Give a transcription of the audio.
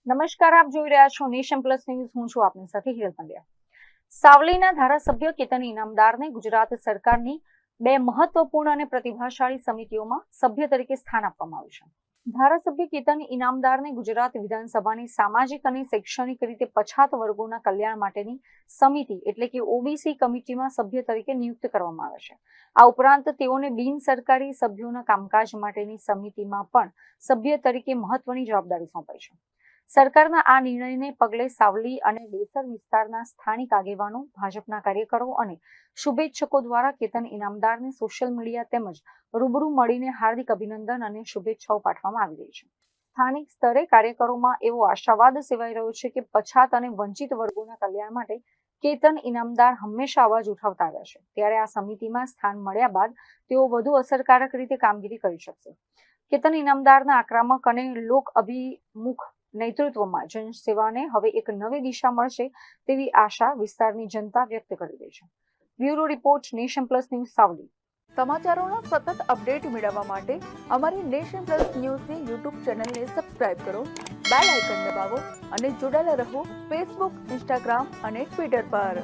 નમસ્કાર, આપ જોઈ રહ્યા છો નેશન પ્લસ ન્યૂઝ. હું છું આપની સાથે હિરલ પંડ્યા. સાવલીના ધારાસભ્ય કેતન ઇનામદારને ગુજરાત સરકારની બે મહત્વપૂર્ણ અને પ્રતિભાશાળી સમિતિઓમાં સભ્ય તરીકે સ્થાન આપવામાં આવ્યું છે. ધારાસભ્ય કેતન ઇનામદારને ગુજરાત વિધાનસભાની સામાજિક અને શૈક્ષણિક રીતે પછાત વર્ગોના કલ્યાણ માટેની સમિતિ એટલે કે ઓબીસી કમિટીમાં સભ્ય તરીકે નિયુક્ત કરવામાં આવે છે. આ ઉપરાંત તેઓને બિન સરકારી સભ્યોના કામકાજ માટેની સમિતિમાં પણ સભ્ય તરીકે મહત્વની જવાબદારી સોંપાઈ છે. સરકારના આ નિર્ણયને પગલે સાવલી અને ડેસર વિસ્તારના સ્થાનિક આગેવાનો, ભાજપના કાર્યકરો અને શુભેચ્છકો દ્વારા કેતન ઇનામદારને સોશિયલ મીડિયા તેમજ રૂબરૂ મળીને હાર્દિક અભિનંદન અને શુભેચ્છાઓ પાઠવવામાં આવી રહી છે. સ્થાનિક સ્તરે કાર્યકરોમાં એવો આશાવાદ સેવાઈ રહ્યો છે કે પછાત અને વંચિત વર્ગોના કલ્યાણ માટે કેતન ઇનામદાર હંમેશા અવાજ ઉઠાવતા આવ્યા છે. ત્યારે આ સમિતિમાં સ્થાન મળ્યા બાદ તેઓ વધુ અસરકારક રીતે કામગીરી કરી શકશે. કેતન ઇનામદારના આક્રમક અને લોક અભિમુખ નેતૃત્વમાં જનસેવાને હવે એક નવી દિશા મળશે તેવી આશા વિસ્તારની જનતા વ્યક્ત કરી રહી છે. Bureau report, Nation Plus News, Savli. સમાચારોના સતત અપડેટ મેળવવા માટે અમારી નેશન પ્લસ ન્યૂઝની યુટ્યુબ ચેનલને સબસ્ક્રાઇબ કરો, બેલ આઇકન દબાવો અને જોડાયેલા રહો ફેસબુક, ઇન્સ્ટાગ્રામ અને ટ્વિટર પર.